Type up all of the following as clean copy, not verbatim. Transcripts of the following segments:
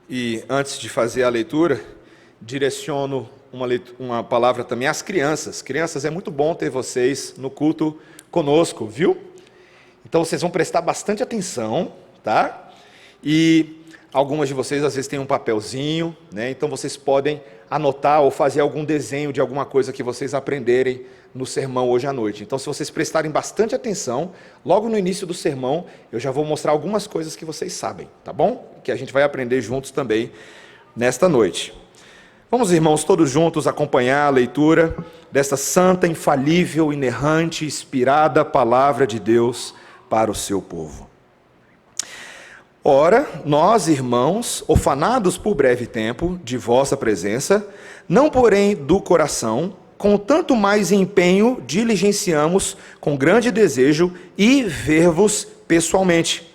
E antes de fazer a leitura, direciono uma palavra também às crianças. Crianças, é muito bom ter vocês no culto conosco, viu? Então vocês vão prestar bastante atenção, tá? E algumas de vocês às vezes têm um papelzinho, né? Então vocês podem anotar ou fazer algum desenho de alguma coisa que vocês aprenderem no sermão hoje à noite. Então, se vocês prestarem bastante atenção, logo no início do sermão, eu já vou mostrar algumas coisas que vocês sabem, tá bom? Que a gente vai aprender juntos também nesta noite. Vamos, irmãos, todos juntos acompanhar a leitura desta santa, infalível, inerrante, inspirada palavra de Deus para o seu povo. Ora, nós, irmãos, orfanados por breve tempo de vossa presença, não porém do coração, com tanto mais empenho diligenciamos com grande desejo e ver-vos pessoalmente.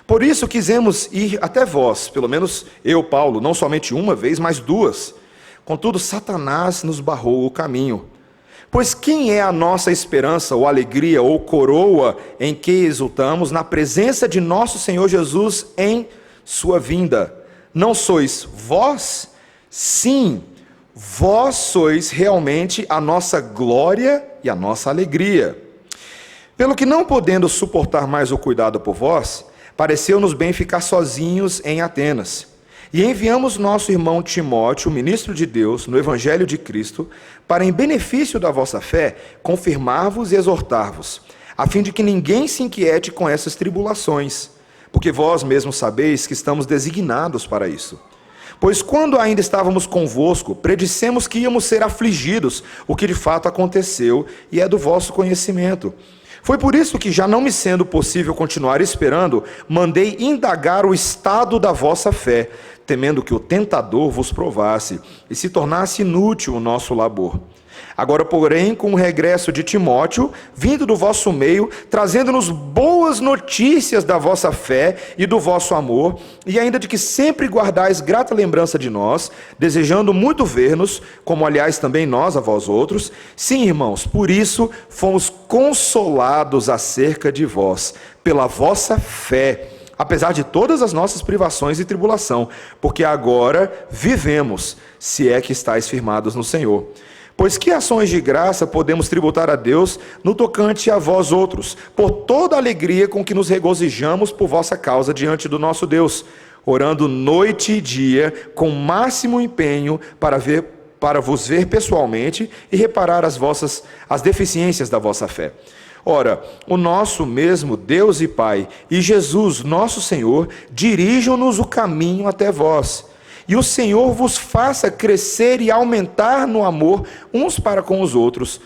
Por isso quisemos ir até vós, pelo menos eu, Paulo, não somente uma vez, mas duas. Contudo, Satanás nos barrou o caminho. Pois quem é a nossa esperança, ou alegria, ou coroa em que exultamos na presença de nosso Senhor Jesus em sua vinda? Não sois vós? Sim, vós sois realmente a nossa glória e a nossa alegria. Pelo que, não podendo suportar mais o cuidado por vós, pareceu-nos bem ficar sozinhos em Atenas. E enviamos nosso irmão Timóteo, ministro de Deus, no Evangelho de Cristo, para, em benefício da vossa fé, confirmar-vos e exortar-vos, a fim de que ninguém se inquiete com essas tribulações, porque vós mesmos sabeis que estamos designados para isso. Pois quando ainda estávamos convosco, predissemos que íamos ser afligidos, o que de fato aconteceu, e é do vosso conhecimento. Foi por isso que, já não me sendo possível continuar esperando, mandei indagar o estado da vossa fé, temendo que o tentador vos provasse e se tornasse inútil o nosso labor. Agora, porém, com o regresso de Timóteo, vindo do vosso meio, trazendo-nos boas notícias da vossa fé e do vosso amor, e ainda de que sempre guardais grata lembrança de nós, desejando muito ver-nos, como aliás também nós a vós outros, sim, irmãos, por isso fomos consolados acerca de vós, pela vossa fé, apesar de todas as nossas privações e tribulação, porque agora vivemos, se é que estáis firmados no Senhor. Pois que ações de graça podemos tributar a Deus no tocante a vós outros, por toda a alegria com que nos regozijamos por vossa causa diante do nosso Deus, orando noite e dia com máximo empenho para vos ver pessoalmente e reparar as deficiências da vossa fé. Ora, o nosso mesmo Deus e Pai e Jesus, nosso Senhor, dirijam-nos o caminho até vós. E o Senhor vos faça crescer e aumentar no amor uns para com os outros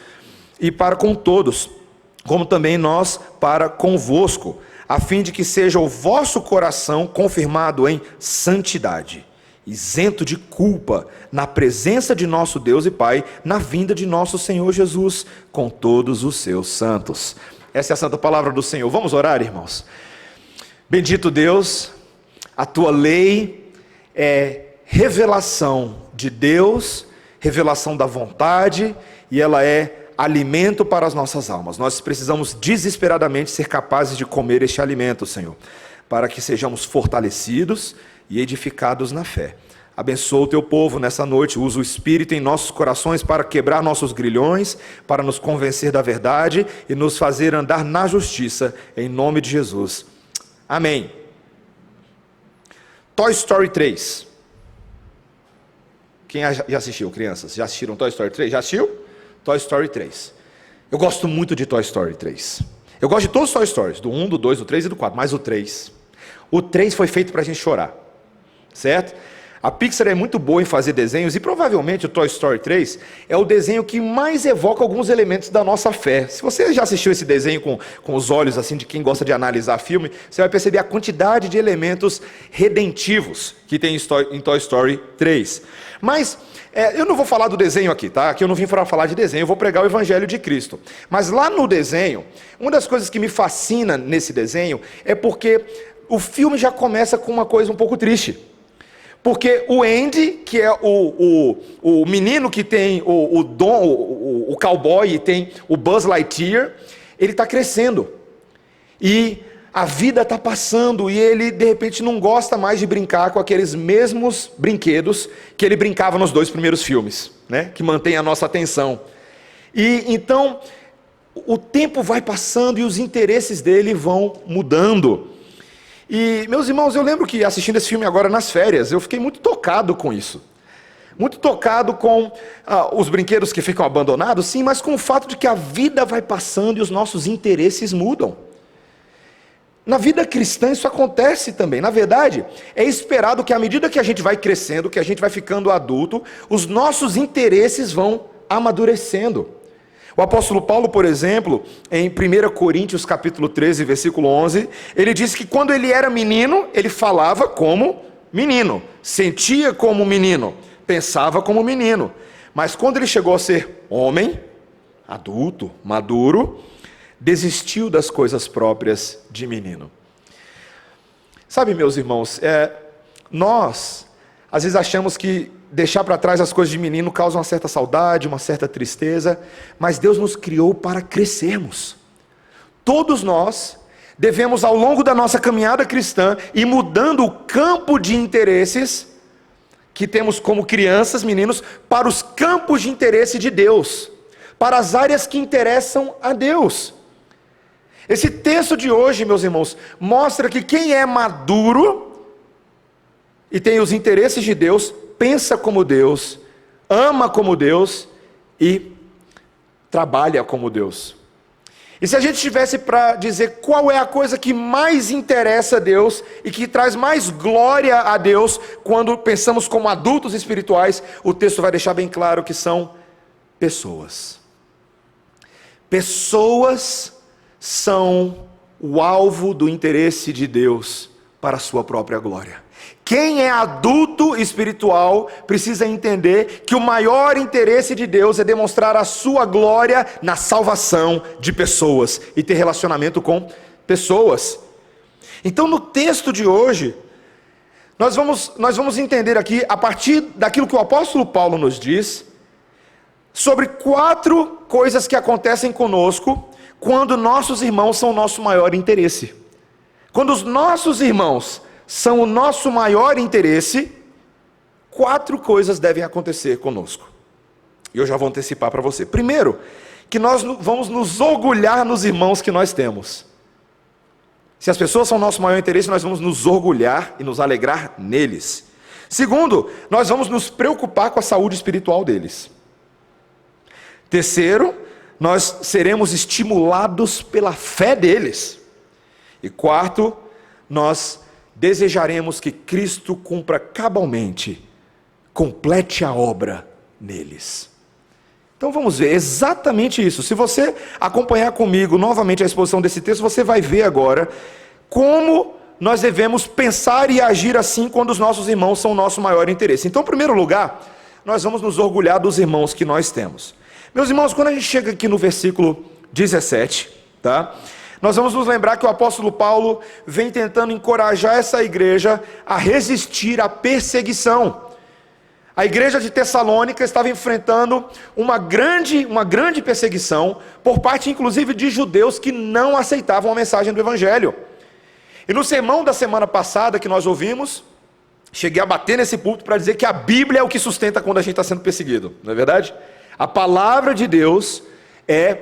e para com todos, como também nós para convosco, a fim de que seja o vosso coração confirmado em santidade, isento de culpa, na presença de nosso Deus e Pai, na vinda de nosso Senhor Jesus, com todos os seus santos. Essa é a santa palavra do Senhor. Vamos orar, irmãos? Bendito Deus, a tua lei é revelação de Deus, revelação da vontade, e ela é alimento para as nossas almas. Nós precisamos desesperadamente ser capazes de comer este alimento, Senhor, para que sejamos fortalecidos e edificados na fé. Abençoa o teu povo nessa noite, usa o Espírito em nossos corações para quebrar nossos grilhões, para nos convencer da verdade e nos fazer andar na justiça, em nome de Jesus. Amém. Toy Story 3. Quem já assistiu, crianças? Já assistiram Toy Story 3? Já assistiu? Toy Story 3. Eu gosto muito de Toy Story 3. Eu gosto de todos os Toy Stories, do 1, do 2, do 3 e do 4, mas o 3. O 3 foi feito para a gente chorar, certo? A Pixar é muito boa em fazer desenhos e provavelmente o Toy Story 3 é o desenho que mais evoca alguns elementos da nossa fé. Se você já assistiu esse desenho com os olhos assim de quem gosta de analisar filme, você vai perceber a quantidade de elementos redentivos que tem em Toy Story 3. Mas eu não vou falar do desenho aqui, tá? Aqui eu não vim para falar de desenho, eu vou pregar o Evangelho de Cristo. Mas lá no desenho, uma das coisas que me fascina nesse desenho é porque o filme já começa com uma coisa um pouco triste. Porque o Andy, que é o menino que tem o cowboy e tem o Buzz Lightyear, ele está crescendo. E a vida está passando e ele de repente não gosta mais de brincar com aqueles mesmos brinquedos que ele brincava nos 2 primeiros filmes, né? Que mantém a nossa atenção. E então o tempo vai passando e os interesses dele vão mudando. E meus irmãos, eu lembro que assistindo esse filme agora nas férias, eu fiquei muito tocado com isso. Muito tocado com os brinquedos que ficam abandonados, sim, mas com o fato de que a vida vai passando e os nossos interesses mudam. Na vida cristã isso acontece também. Na verdade, é esperado que à medida que a gente vai crescendo, que a gente vai ficando adulto, os nossos interesses vão amadurecendo. O apóstolo Paulo, por exemplo, em 1 Coríntios capítulo 13, versículo 11, ele diz que quando ele era menino, ele falava como menino, sentia como menino, pensava como menino. Mas quando ele chegou a ser homem, adulto, maduro, desistiu das coisas próprias de menino. Sabe, meus irmãos, nós às vezes achamos que deixar para trás as coisas de menino causa uma certa saudade, uma certa tristeza, mas Deus nos criou para crescermos. Todos nós devemos, ao longo da nossa caminhada cristã, ir mudando o campo de interesses que temos como crianças, meninos, para os campos de interesse de Deus, para as áreas que interessam a Deus. Esse texto de hoje, meus irmãos, mostra que quem é maduro e tem os interesses de Deus, pensa como Deus, ama como Deus e trabalha como Deus. E se a gente tivesse para dizer qual é a coisa que mais interessa a Deus e que traz mais glória a Deus quando pensamos como adultos espirituais, o texto vai deixar bem claro que são pessoas. Pessoas são o alvo do interesse de Deus para a sua própria glória. Quem é adulto espiritual precisa entender que o maior interesse de Deus é demonstrar a sua glória na salvação de pessoas e ter relacionamento com pessoas. Então, no texto de hoje, nós vamos entender aqui, a partir daquilo que o apóstolo Paulo nos diz, sobre 4 coisas que acontecem conosco quando nossos irmãos são o nosso maior interesse. Quando os nossos irmãos são o nosso maior interesse, 4 coisas devem acontecer conosco. E eu já vou antecipar para você. Primeiro, que nós vamos nos orgulhar nos irmãos que nós temos. Se as pessoas são o nosso maior interesse, nós vamos nos orgulhar e nos alegrar neles. Segundo, nós vamos nos preocupar com a saúde espiritual deles. Terceiro, nós seremos estimulados pela fé deles. E quarto, nós desejaremos que Cristo cumpra cabalmente, complete a obra neles. Então vamos ver exatamente isso. Se você acompanhar comigo novamente a exposição desse texto, você vai ver agora como nós devemos pensar e agir assim quando os nossos irmãos são o nosso maior interesse. Então, em primeiro lugar, nós vamos nos orgulhar dos irmãos que nós temos. Meus irmãos, quando a gente chega aqui no versículo 17, tá? Nós vamos nos lembrar que o apóstolo Paulo vem tentando encorajar essa igreja a resistir à perseguição. A igreja de Tessalônica estava enfrentando uma grande perseguição, por parte inclusive de judeus que não aceitavam a mensagem do evangelho. E no sermão da semana passada que nós ouvimos, cheguei a bater nesse púlpito para dizer que a Bíblia é o que sustenta quando a gente está sendo perseguido, não é verdade? A palavra de Deus é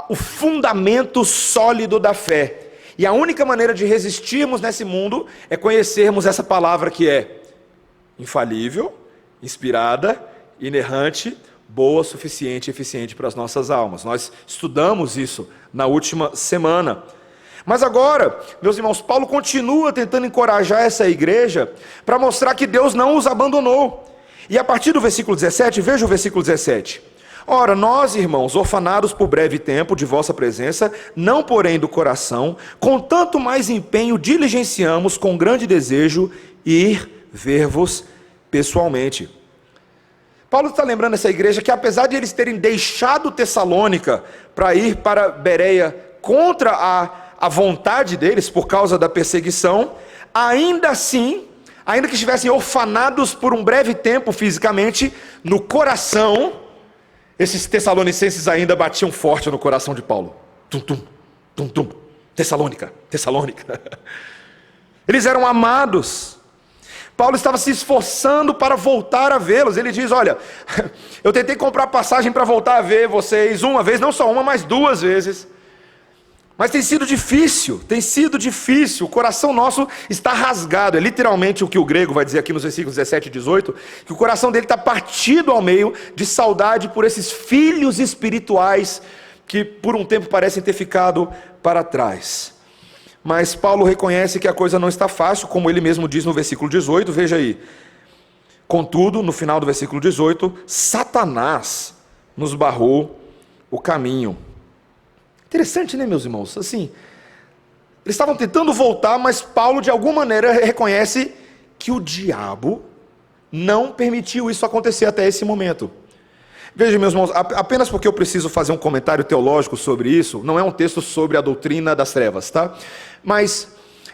o fundamento sólido da fé. E a única maneira de resistirmos nesse mundo é conhecermos essa palavra que é infalível, inspirada, inerrante, boa, suficiente e eficiente para as nossas almas. Nós estudamos isso na última semana. Mas agora, meus irmãos, Paulo continua tentando encorajar essa igreja para mostrar que Deus não os abandonou. E a partir do versículo 17, veja o versículo 17. Ora, nós, irmãos, orfanados por breve tempo de vossa presença, não porém do coração, com tanto mais empenho diligenciamos com grande desejo ir ver-vos pessoalmente. Paulo está lembrando essa igreja que apesar de eles terem deixado Tessalônica para ir para Bereia contra a vontade deles, por causa da perseguição, ainda assim, ainda que estivessem orfanados por um breve tempo fisicamente, no coração, esses tessalonicenses ainda batiam forte no coração de Paulo. Tum, tum, tum, tum. Tessalônica. Eles eram amados. Paulo estava se esforçando para voltar a vê-los. Ele diz, olha, eu tentei comprar passagem para voltar a ver vocês uma vez, não só uma, mas 2 vezes. Mas tem sido difícil, o coração nosso está rasgado. É literalmente o que o grego vai dizer aqui nos versículos 17 e 18, que o coração dele está partido ao meio de saudade por esses filhos espirituais que por um tempo parecem ter ficado para trás. Mas Paulo reconhece que a coisa não está fácil, como ele mesmo diz no versículo 18, veja aí. Contudo, no final do versículo 18, Satanás nos barrou o caminho. Interessante, né, meus irmãos? Assim, eles estavam tentando voltar, mas Paulo de alguma maneira reconhece que o diabo não permitiu isso acontecer até esse momento. Veja, meus irmãos, apenas porque eu preciso fazer um comentário teológico sobre isso, não é um texto sobre a doutrina das trevas, tá? Mas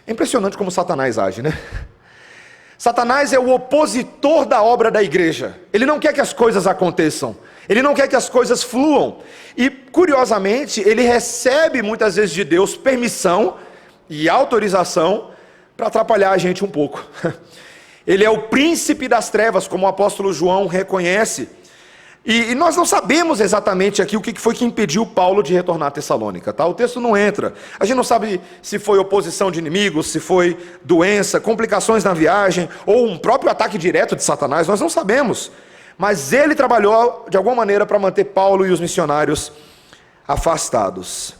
é impressionante como Satanás age, né? Satanás é o opositor da obra da igreja. Ele não quer que as coisas aconteçam. Ele não quer que as coisas fluam. E, curiosamente, ele recebe muitas vezes de Deus permissão e autorização para atrapalhar a gente um pouco. Ele é o príncipe das trevas, como o apóstolo João reconhece. E nós não sabemos exatamente aqui o que foi que impediu Paulo de retornar a Tessalônica, tá? O texto não entra. A gente não sabe se foi oposição de inimigos, se foi doença, complicações na viagem, ou um próprio ataque direto de Satanás, nós não sabemos. Mas ele trabalhou de alguma maneira para manter Paulo e os missionários afastados.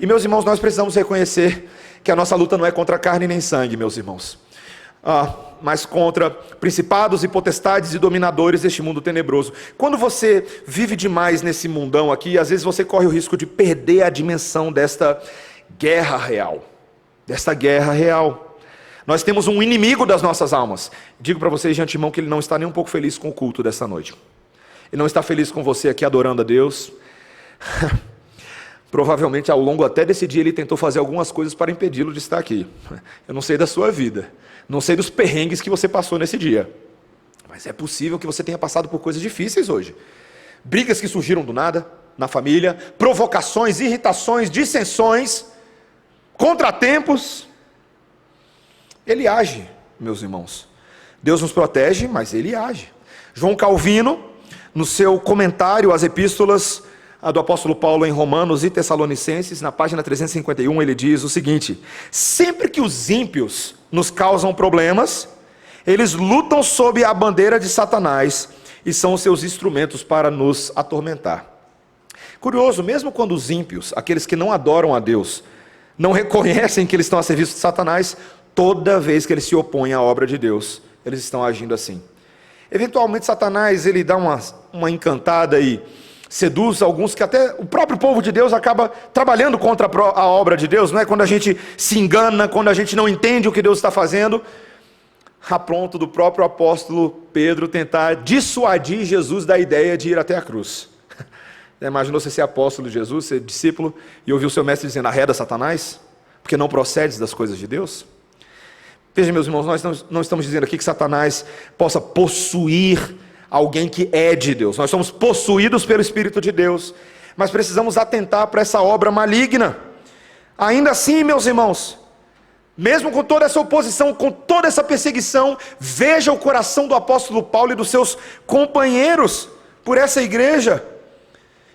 E, meus irmãos, nós precisamos reconhecer que a nossa luta não é contra carne nem sangue, meus irmãos. Mas contra principados e potestades e dominadores deste mundo tenebroso. Quando você vive demais nesse mundão aqui, às vezes você corre o risco de perder a dimensão desta guerra real. Nós temos um inimigo das nossas almas. Digo para vocês de antemão que ele não está nem um pouco feliz com o culto dessa noite. Ele não está feliz com você aqui adorando a Deus. Provavelmente ao longo até desse dia ele tentou fazer algumas coisas para impedi-lo de estar aqui. Eu não sei da sua vida, não sei dos perrengues que você passou nesse dia, mas é possível que você tenha passado por coisas difíceis hoje. Brigas que surgiram do nada na família, provocações, irritações, dissensões, contratempos. Ele age, meus irmãos. Deus nos protege, mas ele age. João Calvino, no seu comentário às epístolas do apóstolo Paulo em Romanos e Tessalonicenses, na página 351, ele diz o seguinte: sempre que os ímpios nos causam problemas, eles lutam sob a bandeira de Satanás e são os seus instrumentos para nos atormentar. Curioso, mesmo quando os ímpios, aqueles que não adoram a Deus, não reconhecem que eles estão a serviço de Satanás, toda vez que eles se opõem à obra de Deus, eles estão agindo assim. Eventualmente Satanás, ele dá uma encantada e seduz alguns que até o próprio povo de Deus acaba trabalhando contra a obra de Deus, não é? Quando a gente se engana, quando a gente não entende o que Deus está fazendo, a ponto do próprio apóstolo Pedro tentar dissuadir Jesus da ideia de ir até a cruz. Já imaginou você ser apóstolo de Jesus, ser discípulo, e ouvir o seu mestre dizendo: arreda Satanás, porque não procedes das coisas de Deus? Veja, meus irmãos, nós não estamos dizendo aqui que Satanás possa possuir alguém que é de Deus. Nós somos possuídos pelo Espírito de Deus, mas precisamos atentar para essa obra maligna. Ainda assim, meus irmãos, mesmo com toda essa oposição, com toda essa perseguição, veja o coração do apóstolo Paulo e dos seus companheiros por essa igreja.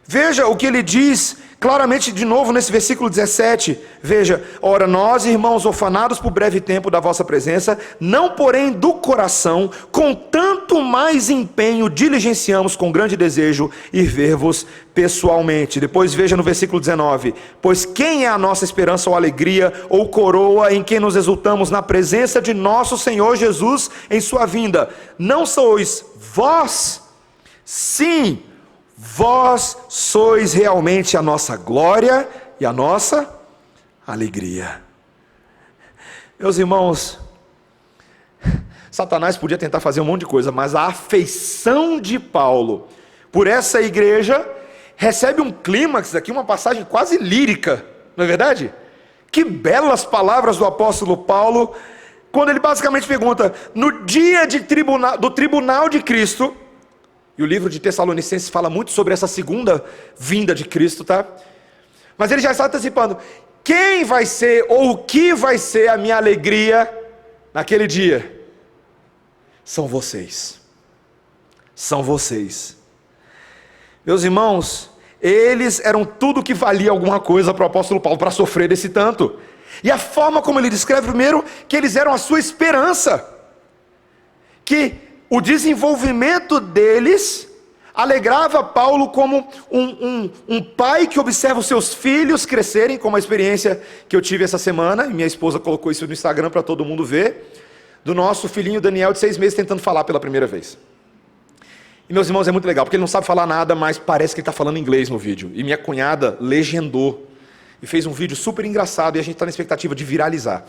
Veja o que ele diz claramente de novo nesse versículo 17, veja: ora nós, irmãos, orfanados por breve tempo da vossa presença, não porém do coração, com tanto mais empenho, diligenciamos com grande desejo ir ver-vos pessoalmente. Depois veja no versículo 19: pois quem é a nossa esperança ou alegria ou coroa em quem nos exultamos na presença de nosso Senhor Jesus em sua vinda? Não sois vós? Sim, vós sois realmente a nossa glória e a nossa alegria. Meus irmãos, Satanás podia tentar fazer um monte de coisa, mas a afeição de Paulo por essa igreja recebe um clímax aqui, uma passagem quase lírica, não é verdade? Que belas palavras do apóstolo Paulo, quando ele basicamente pergunta: no dia do tribunal de Cristo. E o livro de Tessalonicenses fala muito sobre essa segunda vinda de Cristo, tá? Mas ele já está antecipando: quem vai ser ou o que vai ser a minha alegria naquele dia? São vocês. São vocês. Meus irmãos, eles eram tudo que valia alguma coisa para o apóstolo Paulo, para sofrer desse tanto. E a forma como ele descreve, primeiro, que eles eram a sua esperança. Que o desenvolvimento deles alegrava Paulo como um pai que observa os seus filhos crescerem, como a experiência que eu tive essa semana, e minha esposa colocou isso no Instagram para todo mundo ver, do nosso filhinho Daniel de 6 meses tentando falar pela primeira vez. E meus irmãos, é muito legal, porque ele não sabe falar nada, mas parece que ele está falando inglês no vídeo. E minha cunhada legendou e fez um vídeo super engraçado, e a gente está na expectativa de viralizar.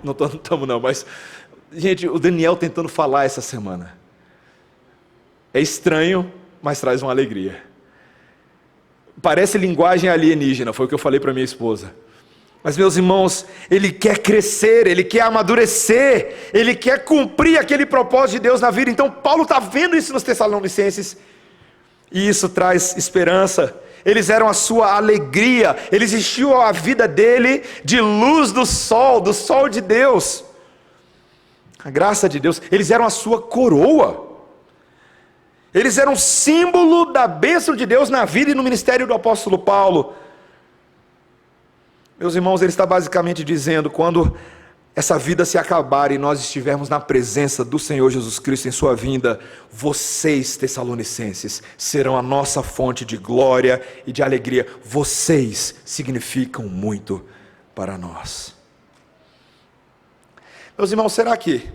Não estamos não, mas... Gente, o Daniel tentando falar essa semana. É estranho, mas traz uma alegria. Parece linguagem alienígena, foi o que eu falei para minha esposa. Mas meus irmãos, ele quer crescer, ele quer amadurecer, ele quer cumprir aquele propósito de Deus na vida. Então Paulo está vendo isso nos Tessalonicenses, e isso traz esperança. Eles eram a sua alegria, eles enchiam a vida dele de luz do sol de Deus. A graça de Deus, eles eram a sua coroa. Eles eram símbolo da bênção de Deus na vida e no ministério do apóstolo Paulo. Meus irmãos, ele está basicamente dizendo, quando essa vida se acabar e nós estivermos na presença do Senhor Jesus Cristo em sua vinda, vocês, Tessalonicenses, serão a nossa fonte de glória e de alegria. Vocês significam muito para nós. Meus irmãos, será que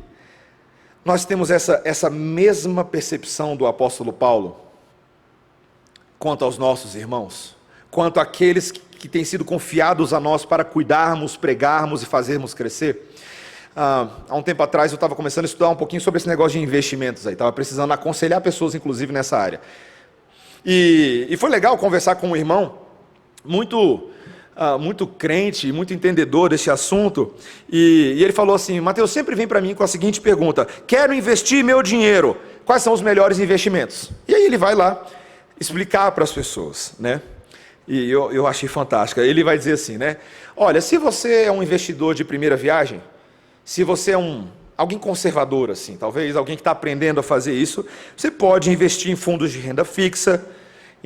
nós temos essa mesma percepção do apóstolo Paulo quanto aos nossos irmãos? Quanto àqueles que têm sido confiados a nós para cuidarmos, pregarmos e fazermos crescer? Há um tempo atrás eu estava começando a estudar um pouquinho sobre esse negócio de investimentos aí, estava precisando aconselhar pessoas inclusive nessa área. E foi legal conversar com um irmão muito crente, muito entendedor desse assunto, e ele falou assim: Mateus, sempre vem para mim com a seguinte pergunta: quero investir meu dinheiro, quais são os melhores investimentos? E aí ele vai lá explicar para as pessoas, né? E eu achei fantástico. Ele vai dizer assim, né? Olha, se você é um investidor de primeira viagem, se você é alguém conservador assim, talvez alguém que está aprendendo a fazer isso, você pode investir em fundos de renda fixa,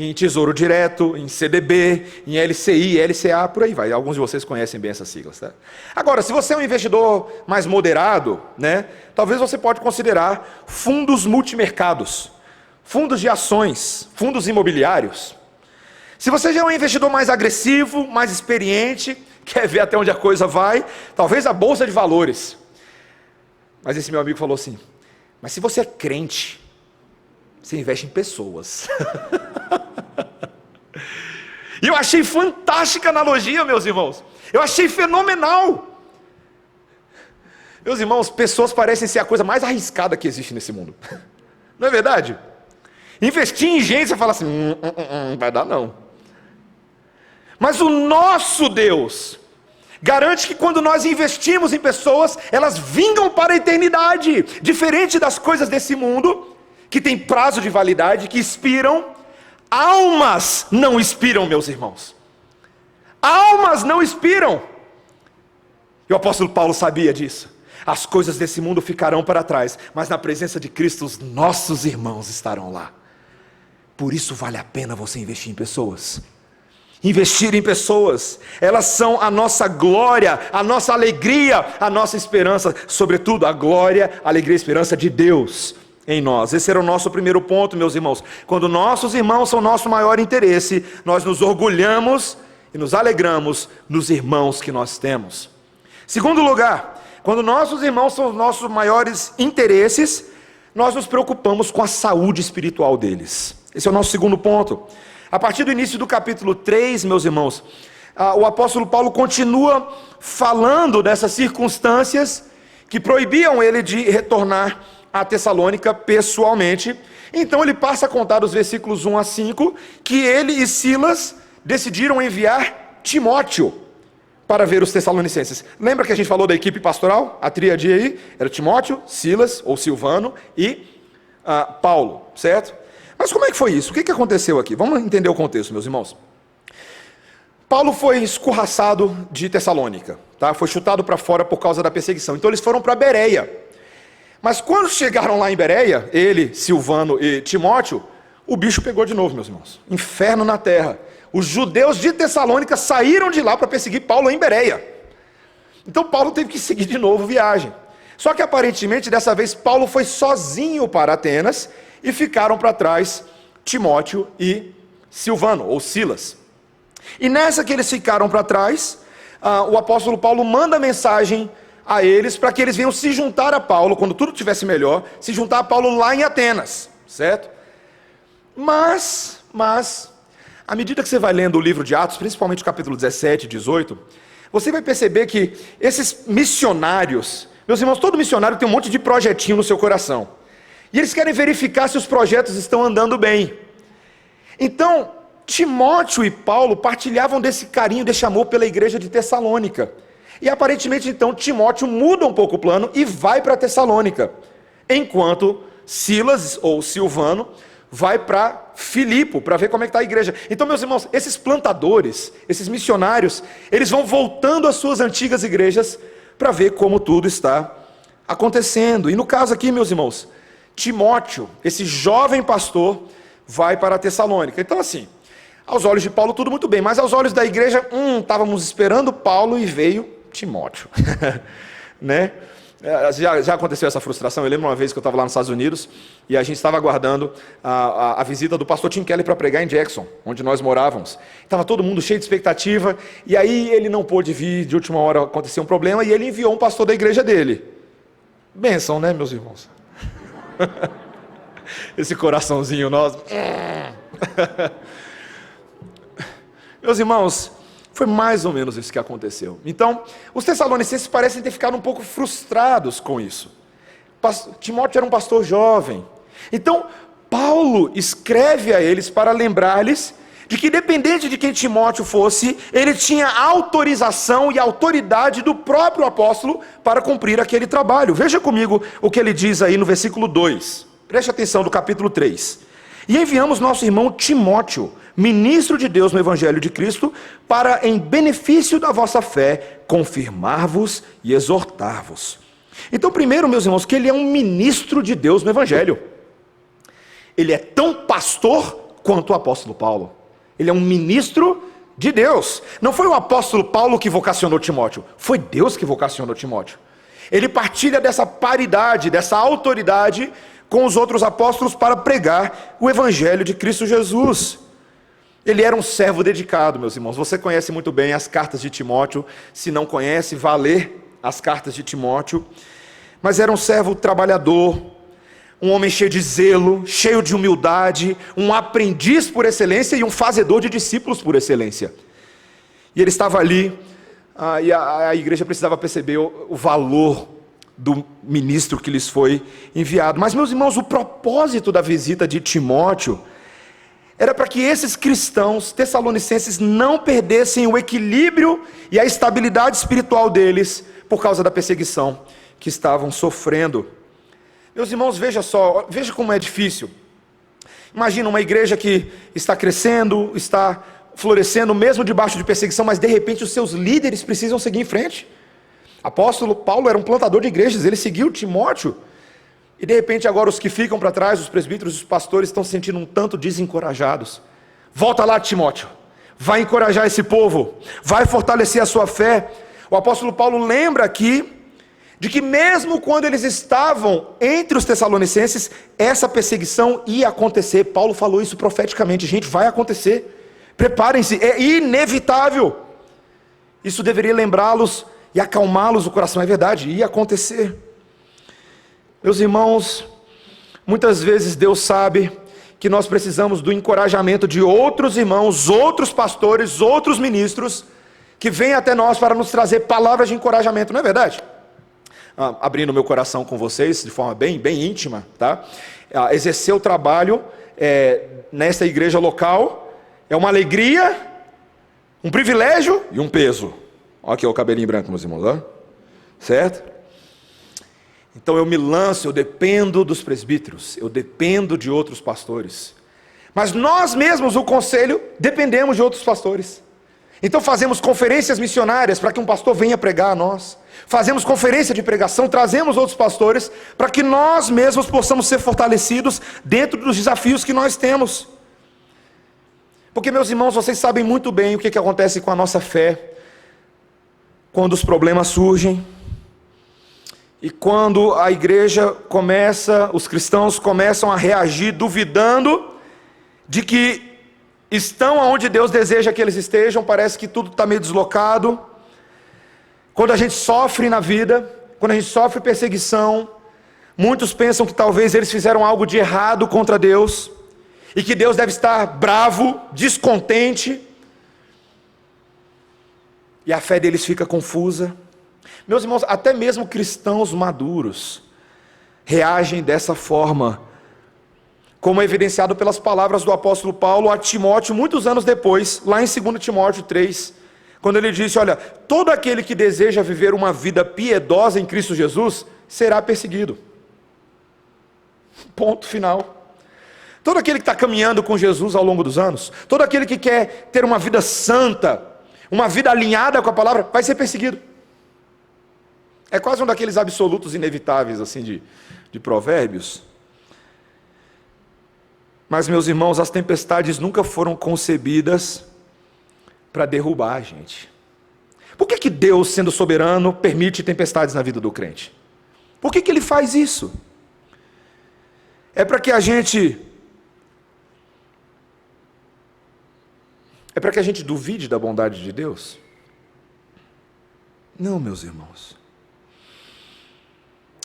em tesouro direto, em CDB, em LCI, LCA, por aí vai. Alguns de vocês conhecem bem essas siglas, tá? Agora, se você é um investidor mais moderado, né, talvez você pode considerar fundos multimercados, fundos de ações, fundos imobiliários. Se você já é um investidor mais agressivo, mais experiente, quer ver até onde a coisa vai, talvez a bolsa de valores. Mas esse meu amigo falou assim: mas se você é crente, você investe em pessoas. E eu achei fantástica a analogia, meus irmãos. Eu achei fenomenal. Meus irmãos, pessoas parecem ser a coisa mais arriscada que existe nesse mundo. Não é verdade? Investir em gente, você fala assim, não vai dar não. Mas o nosso Deus garante que quando nós investimos em pessoas, elas vingam para a eternidade. Diferente das coisas desse mundo, que tem prazo de validade, que expiram. Almas não expiram, meus irmãos. Almas não expiram. E o apóstolo Paulo sabia disso. As coisas desse mundo ficarão para trás, mas na presença de Cristo os nossos irmãos estarão lá. Por isso vale a pena você investir em pessoas. Investir em pessoas, elas são a nossa glória, a nossa alegria, a nossa esperança, sobretudo a glória, a alegria e a esperança de Deus em nós. Esse era o nosso primeiro ponto, meus irmãos. Quando nossos irmãos são nosso maior interesse, nós nos orgulhamos e nos alegramos nos irmãos que nós temos. Segundo lugar, quando nossos irmãos são os nossos maiores interesses, nós nos preocupamos com a saúde espiritual deles. Esse é o nosso segundo ponto. A partir do início do capítulo 3, meus irmãos, o apóstolo Paulo continua falando dessas circunstâncias que proibiam ele de retornar a Tessalônica pessoalmente. Então ele passa a contar dos versículos 1 a 5, que ele e Silas decidiram enviar Timóteo para ver os Tessalonicenses. Lembra que a gente falou da equipe pastoral? A tríade aí era Timóteo, Silas ou Silvano e Paulo, certo? Mas como é que foi isso? O que aconteceu aqui? Vamos entender o contexto, meus irmãos. Paulo foi escorraçado de Tessalônica, tá? Foi chutado para fora por causa da perseguição. Então eles foram para Bereia. Mas quando chegaram lá em Bereia, ele, Silvano e Timóteo, o bicho pegou de novo, meus irmãos. Inferno na terra. Os judeus de Tessalônica saíram de lá para perseguir Paulo em Bereia. Então Paulo teve que seguir de novo viagem. Só que aparentemente dessa vez Paulo foi sozinho para Atenas e ficaram para trás Timóteo e Silvano, ou Silas. E nessa que eles ficaram para trás, o apóstolo Paulo manda mensagem a eles para que eles venham se juntar a Paulo, quando tudo estivesse melhor, se juntar a Paulo lá em Atenas, certo? Mas, à medida que você vai lendo o livro de Atos, principalmente o capítulo 17 e 18, você vai perceber que esses missionários, meus irmãos, todo missionário tem um monte de projetinho no seu coração. E eles querem verificar se os projetos estão andando bem. Então, Timóteo e Paulo partilhavam desse carinho, desse amor pela igreja de Tessalônica. E aparentemente, então, Timóteo muda um pouco o plano e vai para Tessalônica. Enquanto Silas, ou Silvano, vai para Filipe, para ver como é que está a igreja. Então, meus irmãos, esses plantadores, esses missionários, eles vão voltando às suas antigas igrejas para ver como tudo está acontecendo. E no caso aqui, meus irmãos, Timóteo, esse jovem pastor, vai para Tessalônica. Então, assim, aos olhos de Paulo tudo muito bem, mas aos olhos da igreja, estávamos esperando Paulo e veio Timóteo. Né? Já aconteceu essa frustração. Eu lembro uma vez que eu estava lá nos Estados Unidos e a gente estava aguardando a visita do pastor Tim Keller para pregar em Jackson, onde nós morávamos. Estava todo mundo cheio de expectativa e aí ele não pôde vir, de última hora aconteceu um problema e ele enviou um pastor da igreja dele. Bênção, né, meus irmãos? Esse coraçãozinho nosso. Meus irmãos, foi mais ou menos isso que aconteceu. Então, os tessalonicenses parecem ter ficado um pouco frustrados com isso. Timóteo era um pastor jovem. Então, Paulo escreve a eles para lembrar-lhes de que, independente de quem Timóteo fosse, ele tinha autorização e autoridade do próprio apóstolo para cumprir aquele trabalho. Veja comigo o que ele diz aí no versículo 2. Preste atenção do capítulo 3. E enviamos nosso irmão Timóteo, ministro de Deus no Evangelho de Cristo, para, em benefício da vossa fé, confirmar-vos e exortar-vos. Então, primeiro, meus irmãos, que ele é um ministro de Deus no Evangelho. Ele é tão pastor quanto o apóstolo Paulo. Ele é um ministro de Deus. Não foi o apóstolo Paulo que vocacionou Timóteo, foi Deus que vocacionou Timóteo. Ele partilha dessa paridade, dessa autoridade com os outros apóstolos para pregar o Evangelho de Cristo Jesus. Ele era um servo dedicado, meus irmãos. Você conhece muito bem as cartas de Timóteo. Se não conhece, vá ler as cartas de Timóteo. Mas era um servo trabalhador, um homem cheio de zelo, cheio de humildade, um aprendiz por excelência e um fazedor de discípulos por excelência. E ele estava ali, e a igreja precisava perceber o valor do ministro que lhes foi enviado. Mas, meus irmãos, o propósito da visita de Timóteo era para que esses cristãos tessalonicenses não perdessem o equilíbrio e a estabilidade espiritual deles por causa da perseguição que estavam sofrendo. Meus irmãos, veja só, veja como é difícil. Imagina uma igreja que está crescendo, está florescendo mesmo debaixo de perseguição, mas de repente os seus líderes precisam seguir em frente. Apóstolo Paulo era um plantador de igrejas, ele seguiu Timóteo. E de repente agora os que ficam para trás, os presbíteros, os pastores, estão se sentindo um tanto desencorajados. Volta lá, Timóteo, vai encorajar esse povo, vai fortalecer a sua fé. O apóstolo Paulo lembra aqui de que mesmo quando eles estavam entre os tessalonicenses, essa perseguição ia acontecer. Paulo falou isso profeticamente: gente, vai acontecer, preparem-se, é inevitável. Isso deveria lembrá-los e acalmá-los o coração. É verdade, ia acontecer. Meus irmãos, muitas vezes Deus sabe que nós precisamos do encorajamento de outros irmãos, outros pastores, outros ministros, que vêm até nós para nos trazer palavras de encorajamento, não é verdade? Abrindo meu coração com vocês, de forma bem íntima, tá? Exercer o trabalho nesta igreja local é uma alegria, um privilégio e um peso. Olha aqui o cabelinho branco, meus irmãos, ó. Certo? Então eu me lanço, eu dependo dos presbíteros, eu dependo de outros pastores. Mas nós mesmos, o conselho, dependemos de outros pastores. Então fazemos conferências missionárias para que um pastor venha pregar a nós. Fazemos conferência de pregação, trazemos outros pastores para que nós mesmos possamos ser fortalecidos dentro dos desafios que nós temos. Porque, meus irmãos, vocês sabem muito bem o que acontece com a nossa fé quando os problemas surgem e quando a igreja começa, os cristãos começam a reagir duvidando de que estão onde Deus deseja que eles estejam. Parece que tudo está meio deslocado. Quando a gente sofre na vida, quando a gente sofre perseguição, muitos pensam que talvez eles fizeram algo de errado contra Deus, e que Deus deve estar bravo, descontente, e a fé deles fica confusa. Meus irmãos, até mesmo cristãos maduros reagem dessa forma, como é evidenciado pelas palavras do apóstolo Paulo a Timóteo, muitos anos depois, lá em 2 Timóteo 3, quando ele disse: olha, todo aquele que deseja viver uma vida piedosa em Cristo Jesus, será perseguido. Ponto final. Todo aquele que está caminhando com Jesus ao longo dos anos, todo aquele que quer ter uma vida santa, uma vida alinhada com a palavra, vai ser perseguido. É quase um daqueles absolutos inevitáveis assim de provérbios. Mas, meus irmãos, as tempestades nunca foram concebidas para derrubar a gente. Por que Deus, sendo soberano, permite tempestades na vida do crente? Por que Ele faz isso? É para que a gente duvide da bondade de Deus? Não, meus irmãos.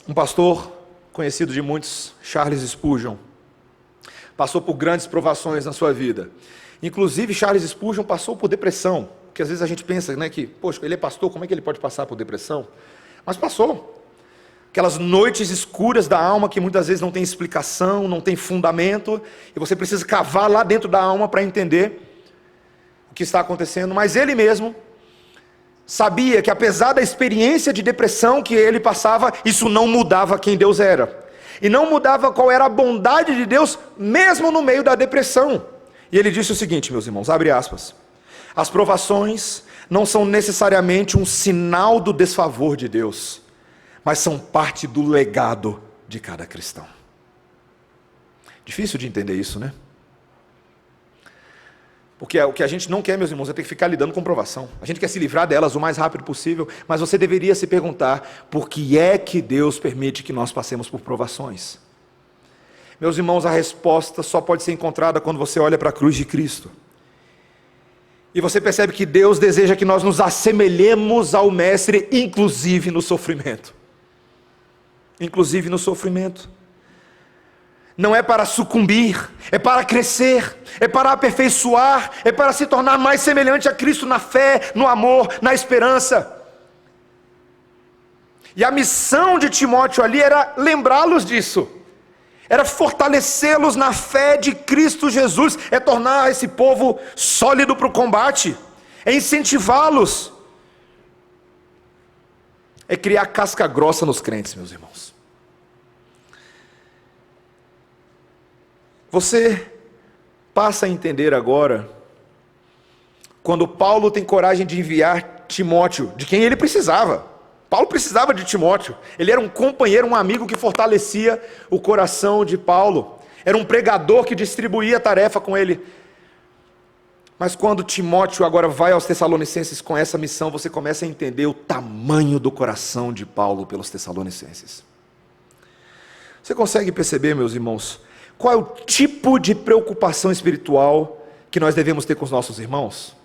Um pastor conhecido de muitos, Charles Spurgeon, passou por grandes provações na sua vida. Inclusive, Charles Spurgeon passou por depressão, porque às vezes a gente pensa, né, que, poxa, ele é pastor, como é que ele pode passar por depressão? Mas passou. Aquelas noites escuras da alma que muitas vezes não tem explicação, não tem fundamento, e você precisa cavar lá dentro da alma para entender o que está acontecendo. Mas ele mesmo sabia que, apesar da experiência de depressão que ele passava, isso não mudava quem Deus era. E não mudava qual era a bondade de Deus, mesmo no meio da depressão. E ele disse o seguinte, meus irmãos, abre aspas: as provações não são necessariamente um sinal do desfavor de Deus, mas são parte do legado de cada cristão. Difícil de entender isso, né? Porque o que a gente não quer, meus irmãos, é ter que ficar lidando com provação. A gente quer se livrar delas o mais rápido possível, mas você deveria se perguntar: por que é que Deus permite que nós passemos por provações? Meus irmãos, a resposta só pode ser encontrada quando você olha para a cruz de Cristo. E você percebe que Deus deseja que nós nos assemelhemos ao Mestre, inclusive no sofrimento. Inclusive no sofrimento. Não é para sucumbir, é para crescer, é para aperfeiçoar, é para se tornar mais semelhante a Cristo na fé, no amor, na esperança. E a missão de Timóteo ali era lembrá-los disso, era fortalecê-los na fé de Cristo Jesus, é tornar esse povo sólido para o combate, é incentivá-los, é criar casca grossa nos crentes, meus irmãos. Você passa a entender agora, quando Paulo tem coragem de enviar Timóteo, de quem ele precisava. Paulo precisava de Timóteo, ele era um companheiro, um amigo que fortalecia o coração de Paulo, era um pregador que distribuía a tarefa com ele. Mas quando Timóteo agora vai aos Tessalonicenses com essa missão, você começa a entender o tamanho do coração de Paulo pelos Tessalonicenses. Você consegue perceber, meus irmãos, qual é o tipo de preocupação espiritual que nós devemos ter com os nossos irmãos?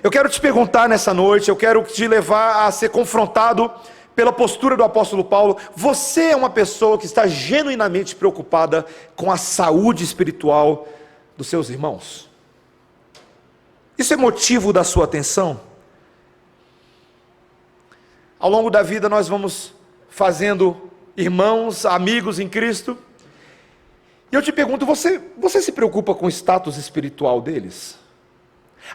Eu quero te perguntar nessa noite, eu quero te levar a ser confrontado pela postura do apóstolo Paulo. Você é uma pessoa que está genuinamente preocupada com a saúde espiritual dos seus irmãos? Isso é motivo da sua atenção? Ao longo da vida nós vamos fazendo irmãos, amigos em Cristo, e eu te pergunto, você se preocupa com o status espiritual deles?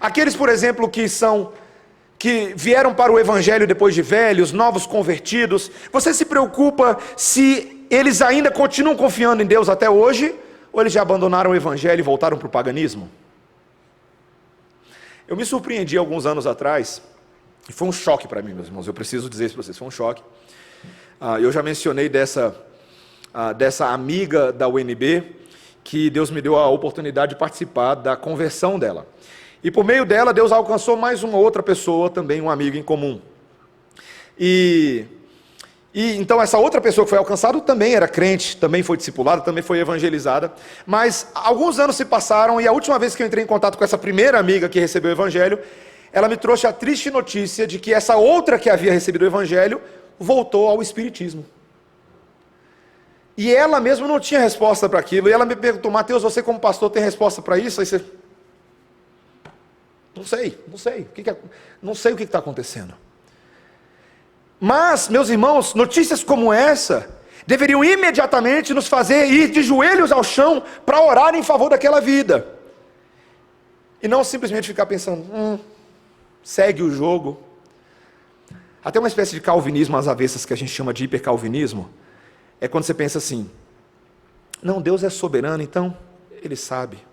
Aqueles, por exemplo, que vieram para o Evangelho depois de velhos, novos convertidos, você se preocupa se eles ainda continuam confiando em Deus até hoje, ou eles já abandonaram o Evangelho e voltaram para o paganismo? Eu me surpreendi alguns anos atrás, e foi um choque para mim, meus irmãos, eu preciso dizer isso para vocês, foi um choque. Eu já mencionei dessa amiga da UNB, que Deus me deu a oportunidade de participar da conversão dela. E por meio dela, Deus alcançou mais uma outra pessoa, também um amigo em comum. E então essa outra pessoa que foi alcançada também era crente, também foi discipulada, também foi evangelizada. Mas alguns anos se passaram e a última vez que eu entrei em contato com essa primeira amiga que recebeu o evangelho, ela me trouxe a triste notícia de que essa outra que havia recebido o evangelho voltou ao espiritismo. E ela mesma não tinha resposta para aquilo. E ela me perguntou: Mateus, você como pastor tem resposta para isso? Aí você... Não sei. Não sei o que está acontecendo. Mas, meus irmãos, notícias como essa deveriam imediatamente nos fazer ir de joelhos ao chão para orar em favor daquela vida. E não simplesmente ficar pensando, segue o jogo. Até uma espécie de calvinismo às avessas que a gente chama de hipercalvinismo. É quando você pensa assim, não, Deus é soberano, então Ele sabe.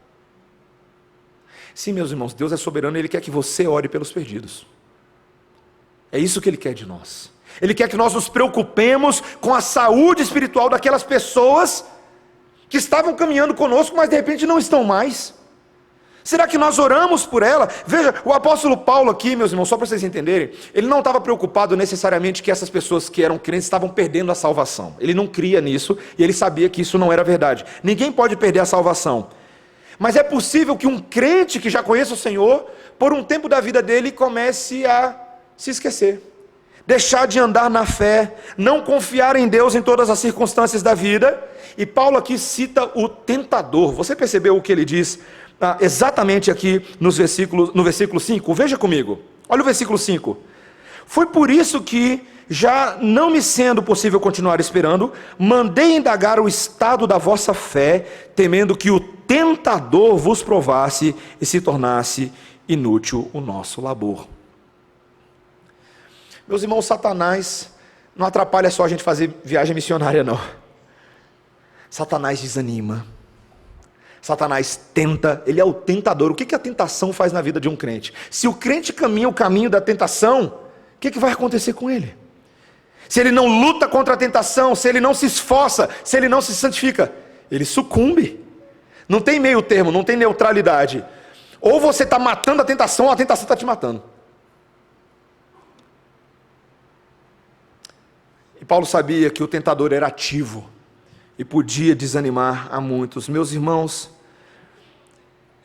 Sim, meus irmãos, Deus é soberano, Ele quer que você ore pelos perdidos. É isso que Ele quer de nós. Ele quer que nós nos preocupemos com a saúde espiritual daquelas pessoas que estavam caminhando conosco, mas de repente não estão mais. Será que nós oramos por ela? Veja, o apóstolo Paulo aqui, meus irmãos, só para vocês entenderem, ele não estava preocupado necessariamente que essas pessoas que eram crentes estavam perdendo a salvação. Ele não cria nisso e ele sabia que isso não era verdade. Ninguém pode perder a salvação. Mas é possível que um crente que já conheça o Senhor, por um tempo da vida dele, comece a se esquecer. Deixar de andar na fé, não confiar em Deus em todas as circunstâncias da vida. E Paulo aqui cita o tentador. Você percebeu o que ele diz exatamente aqui no versículo 5? Veja comigo, olha o versículo 5. Foi por isso que, já não me sendo possível continuar esperando, mandei indagar o estado da vossa fé, temendo que o tentador vos provasse e se tornasse inútil o nosso labor. Meus irmãos, Satanás não atrapalha só a gente fazer viagem missionária, não. Satanás desanima. Satanás tenta, ele é o tentador. O que a tentação faz na vida de um crente? Se o crente caminha o caminho da tentação, o que vai acontecer com ele? Se ele não luta contra a tentação, se ele não se esforça, se ele não se santifica, ele sucumbe. Não tem meio termo, não tem neutralidade. Ou você está matando a tentação, ou a tentação está te matando. E Paulo sabia que o tentador era ativo e podia desanimar a muitos. Meus irmãos,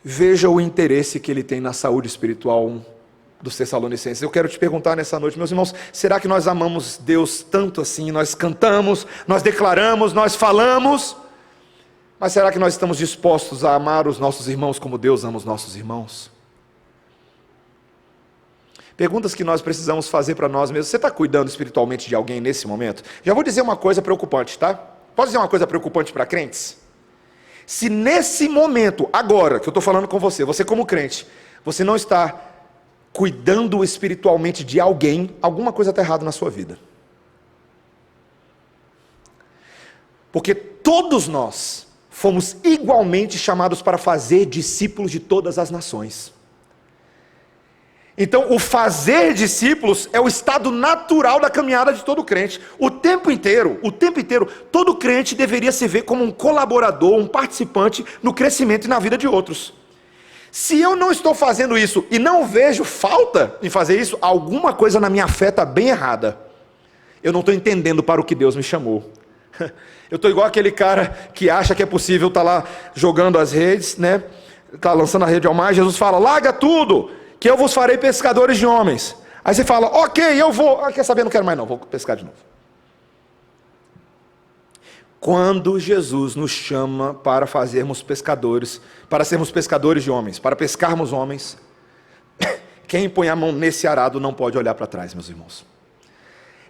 veja o interesse que ele tem na saúde espiritual dos Tessalonicenses. Eu quero te perguntar nessa noite, meus irmãos, será que nós amamos Deus tanto assim? Nós cantamos, nós declaramos, nós falamos, mas será que nós estamos dispostos a amar os nossos irmãos como Deus ama os nossos irmãos? Perguntas que nós precisamos fazer para nós mesmos. Você está cuidando espiritualmente de alguém nesse momento? Já vou dizer uma coisa preocupante, tá? Posso dizer uma coisa preocupante para crentes? Se nesse momento, agora que eu estou falando com você, você como crente, você não está cuidando espiritualmente de alguém, alguma coisa está errada na sua vida. Porque todos nós fomos igualmente chamados para fazer discípulos de todas as nações. Então, o fazer discípulos é o estado natural da caminhada de todo crente. O tempo inteiro, todo crente deveria se ver como um colaborador, um participante no crescimento e na vida de outros. Se eu não estou fazendo isso e não vejo falta em fazer isso, alguma coisa na minha fé está bem errada. Eu não estou entendendo para o que Deus me chamou. Eu estou igual aquele cara que acha que é possível estar lá jogando as redes, né? Está lançando a rede ao mar, Jesus fala, larga tudo, que eu vos farei pescadores de homens. Aí você fala, ok, eu vou. Quer saber, não quero mais não, vou pescar de novo. Quando Jesus nos chama para fazermos pescadores, para sermos pescadores de homens, para pescarmos homens, quem põe a mão nesse arado não pode olhar para trás, meus irmãos.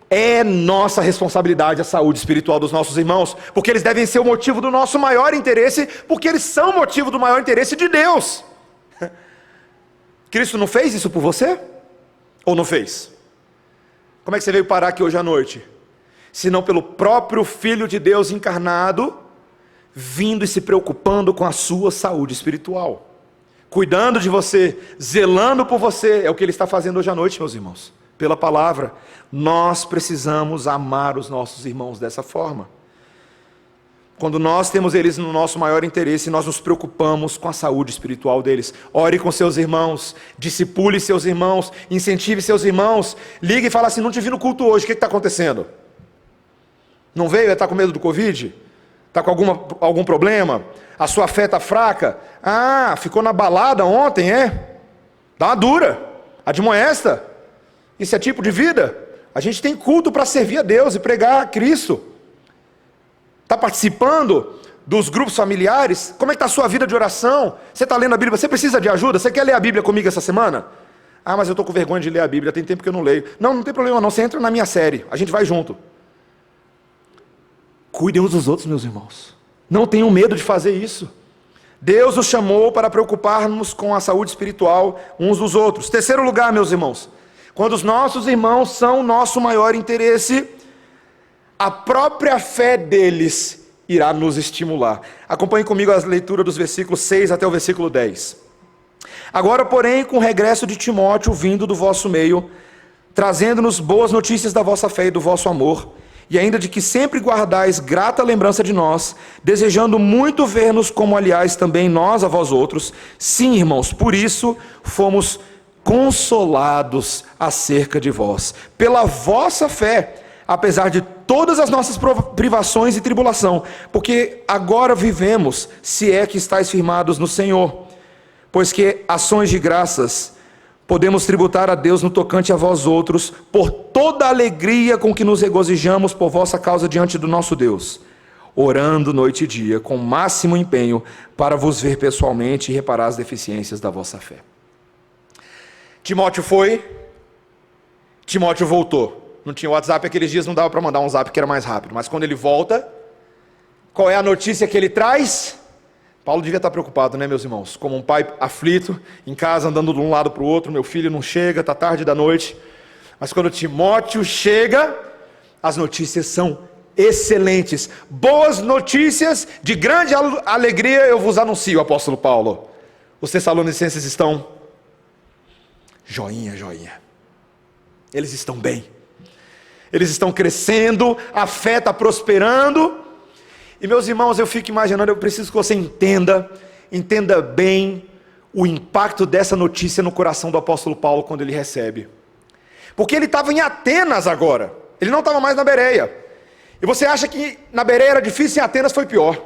É nossa responsabilidade a saúde espiritual dos nossos irmãos, porque eles devem ser o motivo do nosso maior interesse, porque eles são o motivo do maior interesse de Deus. Cristo não fez isso por você? Ou não fez? Como é que você veio parar aqui hoje à noite? Se não pelo próprio Filho de Deus encarnado, vindo e se preocupando com a sua saúde espiritual. cuidando de você, zelando por você. É o que Ele está fazendo hoje à noite, meus irmãos. Pela palavra, nós precisamos amar os nossos irmãos dessa forma. Quando nós temos eles no nosso maior interesse, nós nos preocupamos com a saúde espiritual deles. Ore com seus irmãos, discipule seus irmãos, incentive seus irmãos. Ligue e fala assim: não te vi no culto hoje, o que está acontecendo? Não veio? Está com medo do Covid? Está com algum problema? A sua fé está fraca? Ah, ficou na balada ontem, é? Dá uma dura, admoesta. Isso é tipo de vida? A gente tem culto para servir a Deus e pregar a Cristo. Está participando dos grupos familiares? Como é que está a sua vida de oração? Você está lendo a Bíblia? Você precisa de ajuda? Você quer ler a Bíblia comigo essa semana? Ah, mas eu estou com vergonha de ler a Bíblia, tem tempo que eu não leio. Não, não tem problema não, você entra na minha série, a gente vai junto. Cuidem uns dos outros, meus irmãos. Não tenham medo de fazer isso. Deus nos chamou para preocuparmos com a saúde espiritual uns dos outros. Terceiro lugar, meus irmãos, quando os nossos irmãos são o nosso maior interesse, a própria fé deles irá nos estimular. Acompanhe comigo a leitura dos versículos 6 até o versículo 10. Agora, porém, com o regresso de Timóteo vindo do vosso meio, trazendo-nos boas notícias da vossa fé e do vosso amor, e ainda de que sempre guardais grata lembrança de nós, desejando muito ver-nos, como aliás também nós a vós outros. Sim, irmãos, por isso fomos consolados acerca de vós, pela vossa fé, apesar de todas as nossas privações e tribulação, porque agora vivemos, se é que estáis firmados no Senhor, pois que ações de graças podemos tributar a Deus no tocante a vós outros, por toda a alegria com que nos regozijamos por vossa causa diante do nosso Deus, orando noite e dia, com máximo empenho, para vos ver pessoalmente e reparar as deficiências da vossa fé. Timóteo foi, Timóteo voltou. Não tinha WhatsApp aqueles dias, não dava para mandar um zap que era mais rápido. Mas quando ele volta, qual é a notícia que ele traz? Paulo devia estar preocupado, né, meus irmãos? Como um pai aflito, em casa andando de um lado para o outro, meu filho não chega, está tarde da noite. Mas quando Timóteo chega, as notícias são excelentes. Boas notícias, de grande alegria eu vos anuncio, apóstolo Paulo. Os Tessalonicenses estão joinha, joinha. Eles estão bem. Eles estão crescendo, a fé está prosperando. E meus irmãos, eu fico imaginando, eu preciso que você entenda bem o impacto dessa notícia no coração do apóstolo Paulo quando ele recebe. Porque ele estava em Atenas agora, ele não estava mais na Bereia. E você acha que na Bereia era difícil, em Atenas foi pior.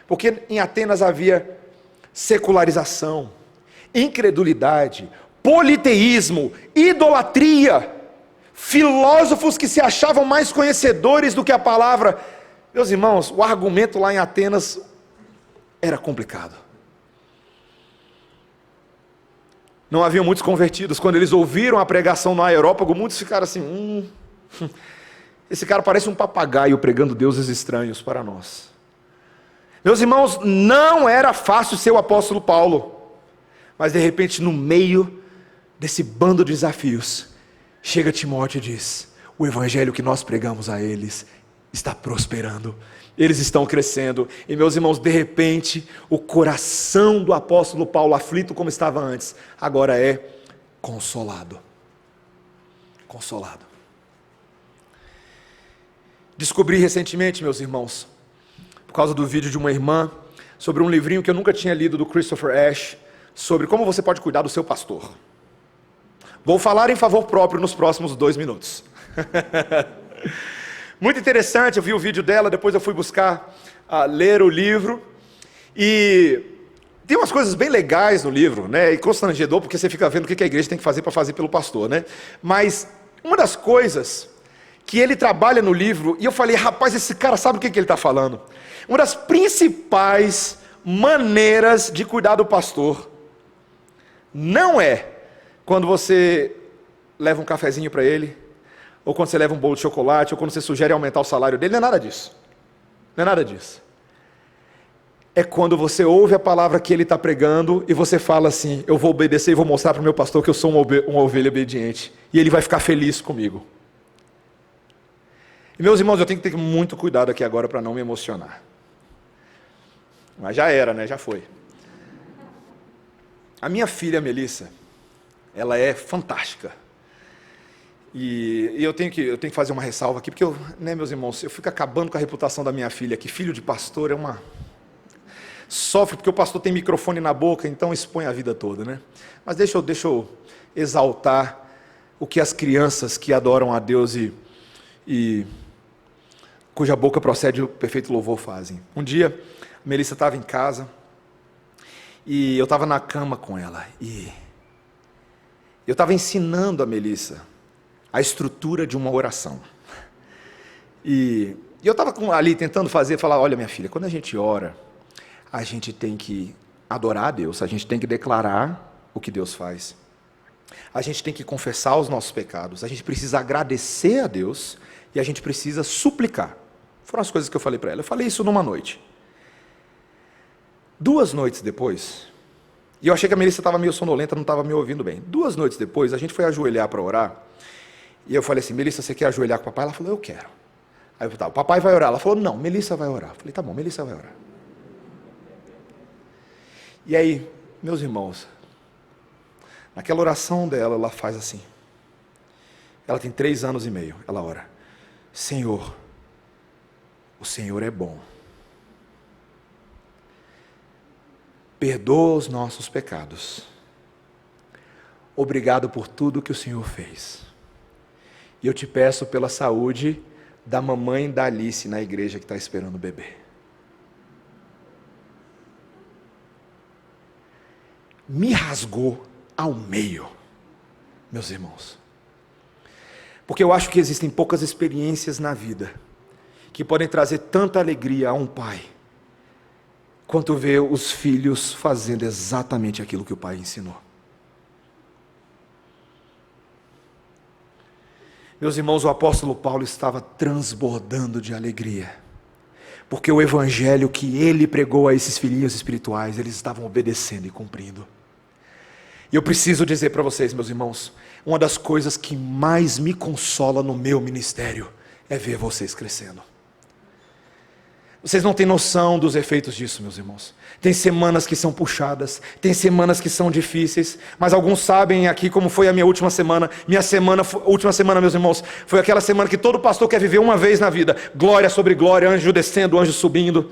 Porque em Atenas havia secularização, incredulidade, politeísmo, idolatria, filósofos que se achavam mais conhecedores do que a palavra. Meus irmãos, o argumento lá em Atenas era complicado. Não haviam muitos convertidos. Quando eles ouviram a pregação no Areópago, muitos ficaram assim: esse cara parece um papagaio pregando deuses estranhos para nós. Meus irmãos, não era fácil ser o apóstolo Paulo. Mas de repente, no meio desse bando de desafios, chega Timóteo e diz: o evangelho que nós pregamos a eles está prosperando, eles estão crescendo. E meus irmãos, de repente, o coração do apóstolo Paulo, aflito como estava antes, agora é consolado. Consolado. Descobri recentemente, meus irmãos, por causa do vídeo de uma irmã, sobre um livrinho que eu nunca tinha lido, do Christopher Ash, sobre como você pode cuidar do seu pastor. Vou falar em favor próprio nos próximos 2 minutos. Muito interessante, eu vi o vídeo dela, depois eu fui buscar ler o livro. E tem umas coisas bem legais no livro, né? E constrangedor, porque você fica vendo o que a igreja tem que fazer para fazer pelo pastor, né? Mas uma das coisas que ele trabalha no livro, e eu falei: rapaz, esse cara sabe o que ele está falando. Uma das principais maneiras de cuidar do pastor não é quando você leva um cafezinho para ele, ou quando você leva um bolo de chocolate, ou quando você sugere aumentar o salário dele. Não é nada disso. Não é nada disso. É quando você ouve a palavra que ele está pregando e você fala assim: eu vou obedecer e vou mostrar para o meu pastor que eu sou uma ovelha obediente, e ele vai ficar feliz comigo. E meus irmãos, eu tenho que ter muito cuidado aqui agora para não me emocionar. Mas já era, né? Já foi. A minha filha, Melissa, ela é fantástica. E eu tenho que fazer uma ressalva aqui, porque meus irmãos, eu fico acabando com a reputação da minha filha, que filho de pastor sofre porque o pastor tem microfone na boca, então expõe a vida toda, né? Mas deixa eu exaltar o que as crianças que adoram a Deus e cuja boca procede o perfeito louvor fazem. Um dia, a Melissa estava em casa, e eu estava na cama com ela, e eu estava ensinando a Melissa a estrutura de uma oração. E eu estava ali tentando falar, olha minha filha, quando a gente ora, a gente tem que adorar a Deus, a gente tem que declarar o que Deus faz. A gente tem que confessar os nossos pecados, a gente precisa agradecer a Deus e a gente precisa suplicar. Foram as coisas que eu falei para ela. Eu falei isso numa noite. 2 noites depois, e eu achei que a Melissa estava meio sonolenta, não estava me ouvindo bem. 2 noites depois, a gente foi ajoelhar para orar, e eu falei assim, Melissa, você quer ajoelhar com o papai? Ela falou, eu quero. Aí eu falei, tá, o papai vai orar. Ela falou, não, Melissa vai orar. Eu falei, tá bom, Melissa vai orar. E aí, meus irmãos, naquela oração dela, ela faz assim. Ela tem 3 anos e meio, ela ora, Senhor, o Senhor é bom. Perdoa os nossos pecados. Obrigado por tudo que o Senhor fez. E eu te peço pela saúde da mamãe da Alice na igreja que está esperando o bebê. Me rasgou ao meio, meus irmãos. Porque eu acho que existem poucas experiências na vida que podem trazer tanta alegria a um pai, quanto ver os filhos fazendo exatamente aquilo que o pai ensinou. Meus irmãos, o apóstolo Paulo estava transbordando de alegria, porque o evangelho que ele pregou a esses filhinhos espirituais, eles estavam obedecendo e cumprindo. E eu preciso dizer para vocês, meus irmãos, uma das coisas que mais me consola no meu ministério é ver vocês crescendo. Vocês não têm noção dos efeitos disso, meus irmãos. Tem semanas que são puxadas, tem semanas que são difíceis, mas alguns sabem aqui como foi a minha última semana. Última semana, meus irmãos, foi aquela semana que todo pastor quer viver uma vez na vida. Glória sobre glória, anjo descendo, anjo subindo.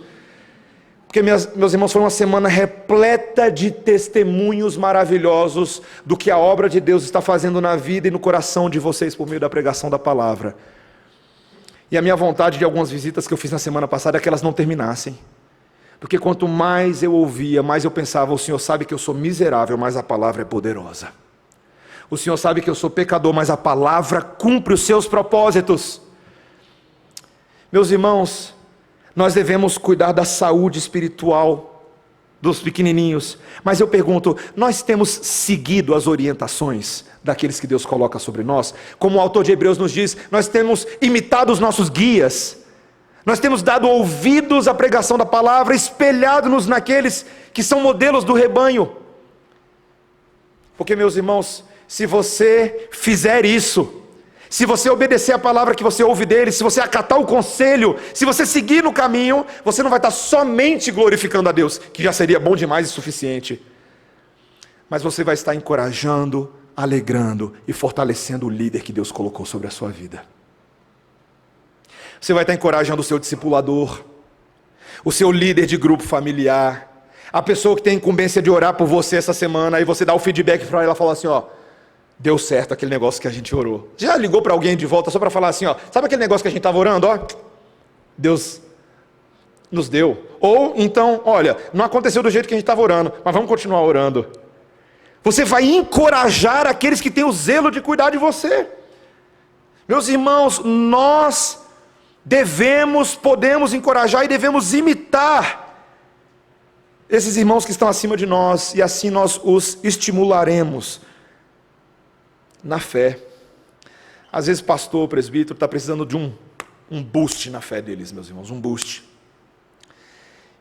Porque, meus irmãos, foi uma semana repleta de testemunhos maravilhosos do que a obra de Deus está fazendo na vida e no coração de vocês por meio da pregação da palavra. E a minha vontade de algumas visitas que eu fiz na semana passada é que elas não terminassem. Porque quanto mais eu ouvia, mais eu pensava, o Senhor sabe que eu sou miserável, mas a palavra é poderosa. O Senhor sabe que eu sou pecador, mas a palavra cumpre os seus propósitos. Meus irmãos, nós devemos cuidar da saúde espiritual dos pequenininhos. Mas eu pergunto, nós temos seguido as orientações daqueles que Deus coloca sobre nós? Como o autor de Hebreus nos diz, nós temos imitado os nossos guias. Nós temos dado ouvidos à pregação da palavra, espelhado-nos naqueles que são modelos do rebanho. Porque, meus irmãos, se você fizer isso, se você obedecer a palavra que você ouve dele, se você acatar o conselho, se você seguir no caminho, você não vai estar somente glorificando a Deus, que já seria bom demais e suficiente, mas você vai estar encorajando, alegrando e fortalecendo o líder que Deus colocou sobre a sua vida. Você vai estar encorajando o seu discipulador, o seu líder de grupo familiar, a pessoa que tem a incumbência de orar por você essa semana, aí você dá o feedback para ela e fala assim, ó, deu certo aquele negócio que a gente orou. Já ligou para alguém de volta só para falar assim, ó, sabe aquele negócio que a gente estava orando, ó? Deus nos deu. Ou então, olha, não aconteceu do jeito que a gente estava orando, mas vamos continuar orando. Você vai encorajar aqueles que têm o zelo de cuidar de você. Meus irmãos, nós podemos encorajar e devemos imitar esses irmãos que estão acima de nós, e assim nós os estimularemos na fé. Às vezes pastor, presbítero está precisando de um boost na fé deles, meus irmãos, um boost.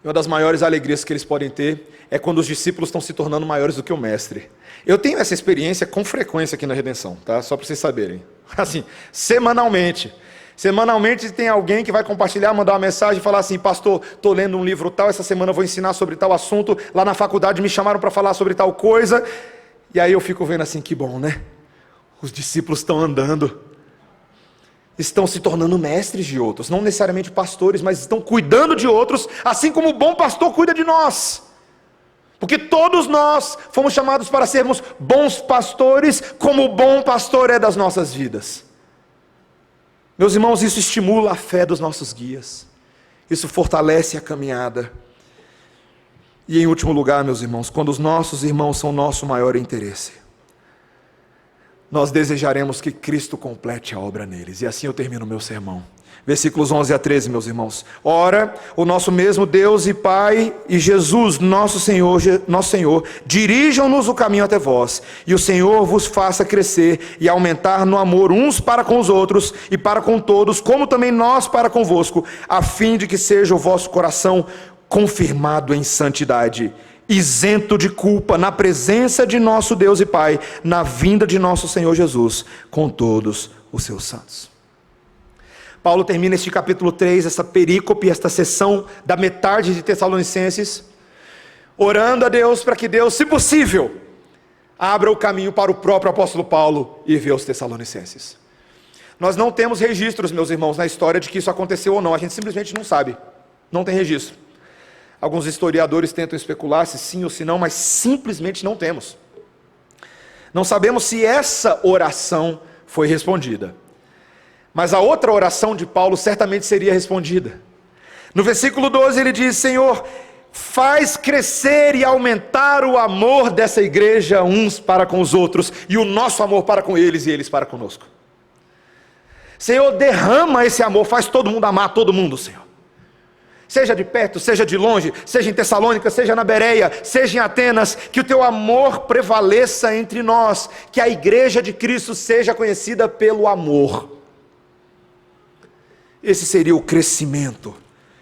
E uma das maiores alegrias que eles podem ter é quando os discípulos estão se tornando maiores do que o mestre. Eu tenho essa experiência com frequência aqui na Redenção, tá? Só para vocês saberem. Assim, semanalmente. Semanalmente tem alguém que vai compartilhar, mandar uma mensagem e falar assim: pastor, estou lendo um livro tal, essa semana eu vou ensinar sobre tal assunto, lá na faculdade me chamaram para falar sobre tal coisa. E aí eu fico vendo assim, que bom, né? Os discípulos estão andando, estão se tornando mestres de outros, não necessariamente pastores, mas estão cuidando de outros, assim como o bom pastor cuida de nós. Porque todos nós fomos chamados para sermos bons pastores, como o bom pastor é das nossas vidas. Meus irmãos, isso estimula a fé dos nossos guias, isso fortalece a caminhada. E em último lugar, meus irmãos, quando os nossos irmãos são nosso maior interesse, nós desejaremos que Cristo complete a obra neles. E assim eu termino o meu sermão. Versículos 11 a 13, meus irmãos. Ora, o nosso mesmo Deus e Pai e Jesus, nosso Senhor, dirijam-nos o caminho até vós, e o Senhor vos faça crescer e aumentar no amor uns para com os outros e para com todos, como também nós para convosco, a fim de que seja o vosso coração confirmado em santidade, isento de culpa, na presença de nosso Deus e Pai, na vinda de nosso Senhor Jesus, com todos os seus santos. Paulo termina este capítulo 3, essa perícope, esta sessão da metade de Tessalonicenses, orando a Deus para que Deus, se possível, abra o caminho para o próprio apóstolo Paulo e ver os Tessalonicenses. Nós não temos registros, meus irmãos, na história de que isso aconteceu ou não, a gente simplesmente não sabe, não tem registro. Alguns historiadores tentam especular se sim ou se não, mas simplesmente não temos. Não sabemos se essa oração foi respondida. Mas a outra oração de Paulo certamente seria respondida. No versículo 12 ele diz: Senhor, faz crescer e aumentar o amor dessa igreja uns para com os outros, e o nosso amor para com eles e eles para conosco. Senhor, derrama esse amor, faz todo mundo amar todo mundo, Senhor. Seja de perto, seja de longe, seja em Tessalônica, seja na Bereia, seja em Atenas, que o teu amor prevaleça entre nós, que a igreja de Cristo seja conhecida pelo amor. Esse seria o crescimento,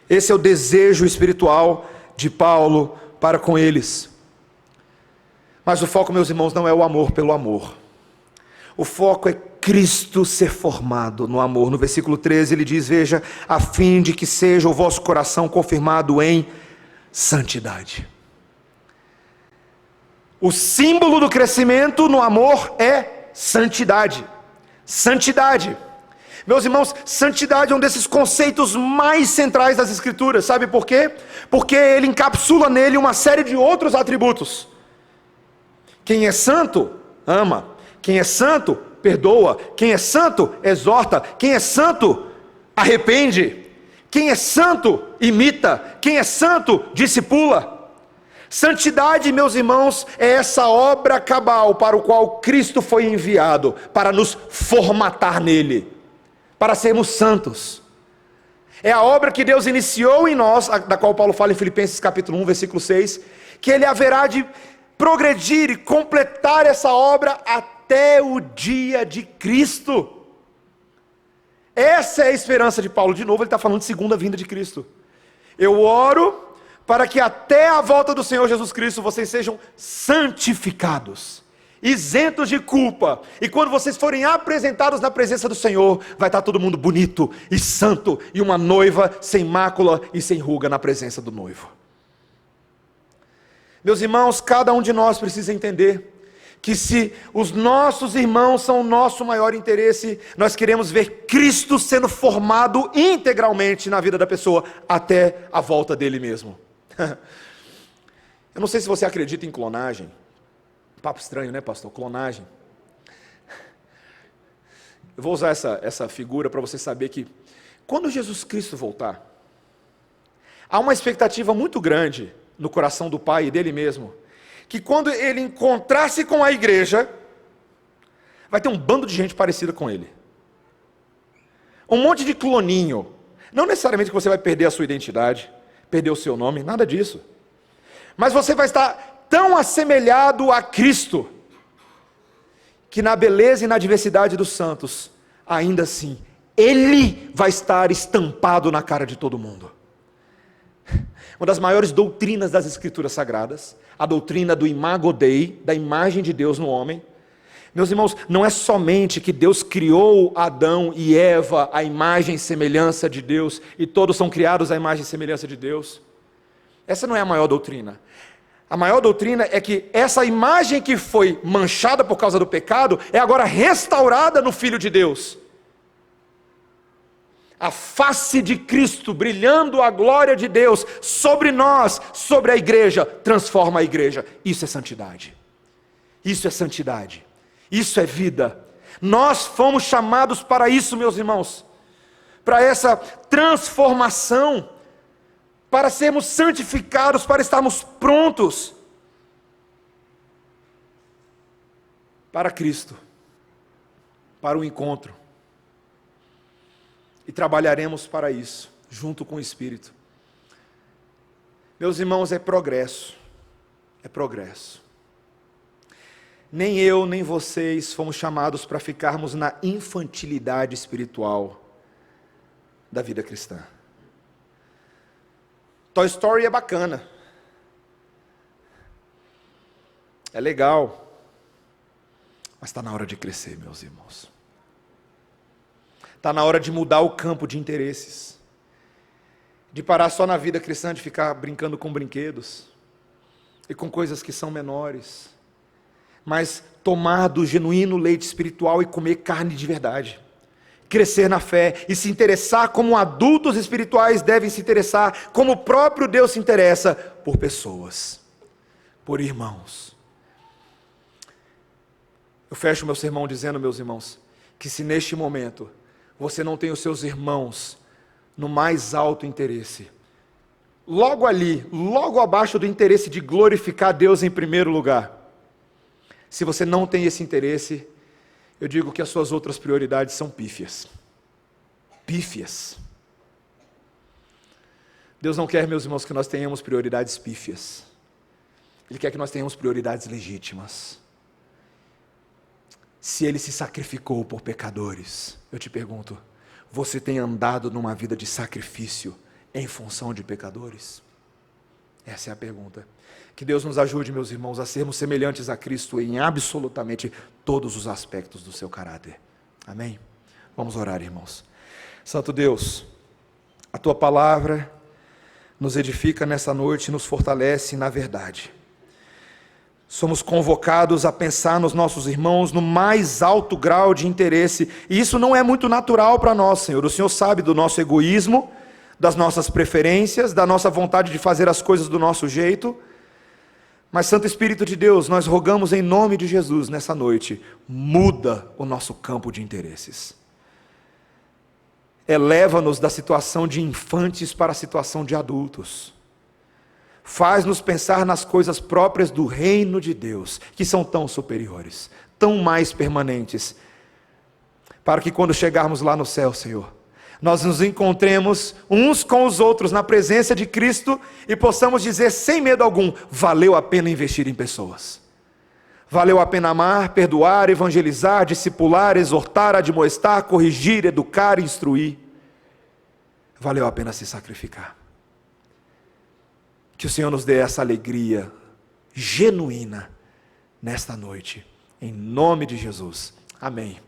esse é o desejo espiritual de Paulo para com eles. Mas o foco, meus irmãos, não é o amor pelo amor. O foco é Cristo ser formado no amor. No versículo 13 ele diz: veja, a fim de que seja o vosso coração confirmado em santidade. O símbolo do crescimento no amor é santidade. Santidade. Meus irmãos, santidade é um desses conceitos mais centrais das Escrituras. Sabe por quê? Porque ele encapsula nele uma série de outros atributos. Quem é santo, ama. Quem é santo, perdoa. Quem é santo, exorta. Quem é santo, arrepende. Quem é santo, imita. Quem é santo, discipula. Santidade, meus irmãos, é essa obra cabal para o qual Cristo foi enviado, para nos formatar nele, para sermos santos. É a obra que Deus iniciou em nós, da qual Paulo fala em Filipenses capítulo 1, versículo 6, que ele haverá de progredir e completar essa obra até o dia de Cristo. Essa é a esperança de Paulo. De novo ele está falando de segunda vinda de Cristo. Eu oro para que até a volta do Senhor Jesus Cristo vocês sejam santificados, isentos de culpa, e quando vocês forem apresentados na presença do Senhor, vai estar todo mundo bonito e santo, e uma noiva sem mácula e sem ruga na presença do noivo. Meus irmãos, cada um de nós precisa entender que se os nossos irmãos são o nosso maior interesse, nós queremos ver Cristo sendo formado integralmente na vida da pessoa, até a volta dele mesmo. Eu não sei se você acredita em clonagem. Papo estranho, né, pastor? Clonagem. Eu vou usar essa figura para você saber que quando Jesus Cristo voltar, há uma expectativa muito grande no coração do Pai e dele mesmo, que quando ele encontrar-se com a igreja, vai ter um bando de gente parecida com ele. Um monte de cloninho. Não necessariamente que você vai perder a sua identidade, perder o seu nome, nada disso. Mas você vai estar tão assemelhado a Cristo, que na beleza e na diversidade dos santos, ainda assim, Ele vai estar estampado na cara de todo mundo. Uma das maiores doutrinas das Escrituras Sagradas, a doutrina do Imago Dei, da imagem de Deus no homem, Meus irmãos, não é somente que Deus criou Adão e Eva à imagem e semelhança de Deus, e todos são criados à imagem e semelhança de Deus. Essa não é a maior doutrina. A maior doutrina é que essa imagem que foi manchada por causa do pecado, é agora restaurada no Filho de Deus. A face de Cristo, brilhando a glória de Deus sobre nós, sobre a igreja, transforma a igreja. Isso é santidade. Isso é santidade. Isso é vida. Nós fomos chamados para isso, meus irmãos. Para essa transformação. Para sermos santificados, para estarmos prontos para Cristo, para o encontro. E trabalharemos para isso, junto com o Espírito. Meus irmãos, é progresso. É progresso. Nem eu, nem vocês fomos chamados para ficarmos na infantilidade espiritual da vida cristã. Toy Story é bacana. É legal. Mas está na hora de crescer, meus irmãos. Está na hora de mudar o campo de interesses. De parar só na vida cristã, de ficar brincando com brinquedos. E com coisas que são menores. Mas tomar do genuíno leite espiritual e comer carne de verdade. Crescer na fé e se interessar como adultos espirituais devem se interessar, como o próprio Deus se interessa por pessoas, por irmãos. Eu fecho meu sermão dizendo, meus irmãos, que se neste momento você não tem os seus irmãos no mais alto interesse, logo ali, logo abaixo do interesse de glorificar Deus em primeiro lugar, se você não tem esse interesse, eu digo que as suas outras prioridades são pífias. Pífias. Deus não quer, meus irmãos, que nós tenhamos prioridades pífias. Ele quer que nós tenhamos prioridades legítimas. Se Ele se sacrificou por pecadores, eu te pergunto, você tem andado numa vida de sacrifício em função de pecadores? Essa é a pergunta. Que Deus nos ajude, meus irmãos, a sermos semelhantes a Cristo em absolutamente todos os aspectos do seu caráter. Amém? Vamos orar, irmãos. Santo Deus, a Tua palavra nos edifica nessa noite e nos fortalece na verdade. Somos convocados a pensar nos nossos irmãos no mais alto grau de interesse, e isso não é muito natural para nós, Senhor. O Senhor sabe do nosso egoísmo, das nossas preferências, da nossa vontade de fazer as coisas do nosso jeito. Mas, Santo Espírito de Deus, nós rogamos em nome de Jesus nessa noite, muda o nosso campo de interesses. Eleva-nos da situação de infantes para a situação de adultos. Faz-nos pensar nas coisas próprias do reino de Deus, que são tão superiores, tão mais permanentes, para que quando chegarmos lá no céu, Senhor, nós nos encontremos uns com os outros na presença de Cristo e possamos dizer sem medo algum, valeu a pena investir em pessoas. Valeu a pena amar, perdoar, evangelizar, discipular, exortar, admoestar, corrigir, educar, instruir. Valeu a pena se sacrificar. Que o Senhor nos dê essa alegria genuína nesta noite. Em nome de Jesus. Amém.